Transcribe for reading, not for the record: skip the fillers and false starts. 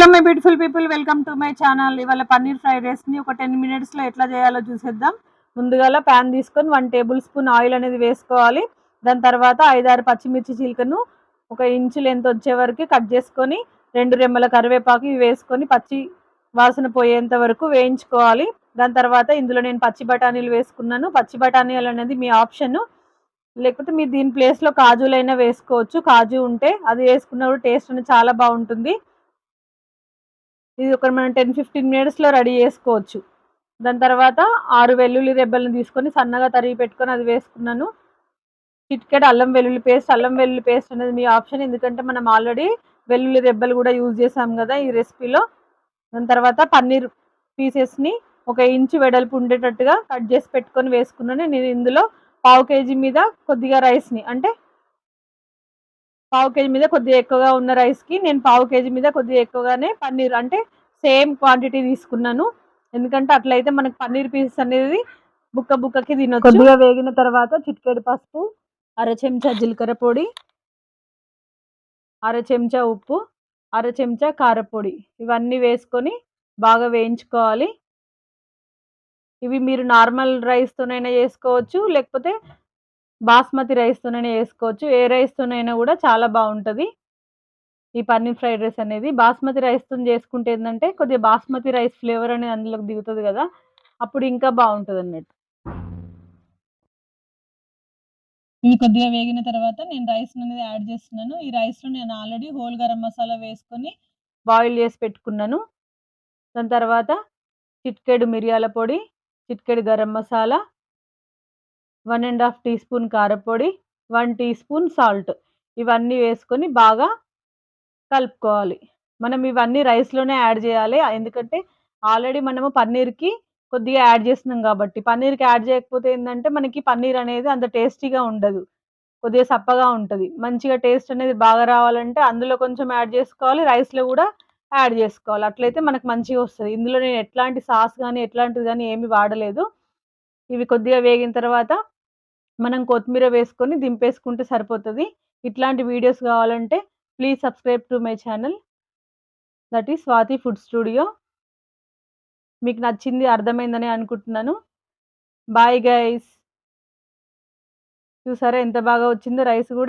Hello my beautiful people, welcome to my channel. ఇవాళ paneer fried రైస్ని ఒక 10 మినిట్స్లో ఎట్లా చేయాలో చూసేద్దాం. ముందుగా ప్యాన్ తీసుకొని 1 టేబుల్ స్పూన్ ఆయిల్ అనేది వేసుకోవాలి. దాని తర్వాత 5-6 పచ్చిమిర్చి చీలికను 1 ఇంచు లెంత్ వచ్చే వరకు కట్ చేసుకొని 2 రెమ్మల కరివేపాకు ఇవి వేసుకొని పచ్చి వాసన పోయేంత వరకు వేయించుకోవాలి. దాని తర్వాత ఇందులో నేను పచ్చి బఠానీలు వేసుకున్నాను. పచ్చి బఠానీలు అనేది మీ ఆప్షన్, లేకపోతే మీరు దీని ప్లేస్లో కాజులైనా వేసుకోవచ్చు. కాజు ఉంటే అది వేసుకున్నప్పుడు టేస్ట్ అనేది చాలా బాగుంటుంది. ఇది ఒక మనం 10-15 మినిట్స్లో రెడీ చేసుకోవచ్చు. దాని తర్వాత 6 వెల్లుల్లి రెబ్బలను తీసుకొని సన్నగా తరిగి పెట్టుకొని అది వేసుకున్నాను. చిటికెడు అల్లం వెల్లుల్లి పేస్ట్ అనేది మీ ఆప్షన్, ఎందుకంటే మనం ఆల్రెడీ వెల్లుల్లి రెబ్బలు కూడా యూజ్ చేసాం కదా ఈ రెసిపీలో. దాని తర్వాత పన్నీర్ పీసెస్ని 1 ఇంచు వెడల్పు ఉండేటట్టుగా కట్ చేసి పెట్టుకొని వేసుకున్నాను. నేను ఇందులో 1/2 కేజీ మీద కొద్దిగా రైస్ని, అంటే 1/2 కేజీ మీద కొద్దిగా ఎక్కువగా ఉన్న రైస్కి నేను 1/2 కేజీ మీద కొద్దిగా ఎక్కువగానే పన్నీర్, అంటే సేమ్ క్వాంటిటీ తీసుకున్నాను. ఎందుకంటే అట్లయితే మనకు పన్నీర్ పీసెస్ అనేది బుక్కకి తినొచ్చు. కొద్దిగా వేగిన తర్వాత చిటికెడు పసుపు, 1/2 చెంచా జీలకర్ర పొడి, 1/2 చెంచా ఉప్పు, 1/2 చెంచా కారపొడి ఇవన్నీ వేసుకొని బాగా వేయించుకోవాలి. ఇవి మీరు నార్మల్ రైస్తోనైనా చేసుకోవచ్చు, లేకపోతే బాస్మతి రైస్తోనైనా చేసుకోవచ్చు. ఏ రైస్తోనైనా కూడా చాలా బాగుంటుంది ఈ పన్నీర్ ఫ్రైడ్ రైస్ అనేది. బాస్మతి రైస్తో చేసుకుంటే ఏంటంటే కొద్దిగా బాస్మతి రైస్ ఫ్లేవర్ అనేది అందులోకి దిగుతుంది కదా, అప్పుడు ఇంకా బాగుంటుంది అన్నట్టు. ఇవి కొద్దిగా వేగిన తర్వాత నేను రైస్ అనేది యాడ్ చేస్తున్నాను. ఈ రైస్లో నేను ఆల్రెడీ హోల్ గరం మసాలా వేసుకొని బాయిల్ చేసి పెట్టుకున్నాను. దాని తర్వాత చిటికెడు మిరియాల పొడి, చిటికెడు గరం మసాలా, 1.5 టీ స్పూన్ కారపొడి, 1 టీ స్పూన్ సాల్ట్ ఇవన్నీ వేసుకొని బాగా కలుపుకోవాలి. మనం ఇవన్నీ రైస్లోనే యాడ్ చేయాలి, ఎందుకంటే ఆల్రెడీ మనము పన్నీర్కి కొద్దిగా యాడ్ చేస్తున్నాం కాబట్టి. పన్నీర్కి యాడ్ చేయకపోతే ఏంటంటే మనకి పన్నీర్ అనేది అంత టేస్టీగా ఉండదు, కొద్దిగా సప్పగా ఉంటుంది. మంచిగా టేస్ట్ అనేది బాగా రావాలంటే అందులో కొంచెం యాడ్ చేసుకోవాలి, రైస్లో కూడా యాడ్ చేసుకోవాలి. అట్లయితే మనకు మంచిగా వస్తుంది. ఇందులో నేను ఎట్లాంటి సాస్ కానీ ఎట్లాంటిది కానీ ఏమి వాడలేదు. ఇవి కొద్దిగా వేగిన తర్వాత మనం కొత్తిమీర వేసుకొని దింపేసుకుంటే సరిపోతుంది. ఇట్లాంటి వీడియోస్ కావాలంటే please subscribe to my channel, that is Swathi food studio. మీకు నచ్చింది, అర్థమైందని అనుకుంటున్నాను. Bye guys. చూసారా ఎంత బాగా వచ్చిందో రైస్ కూడా.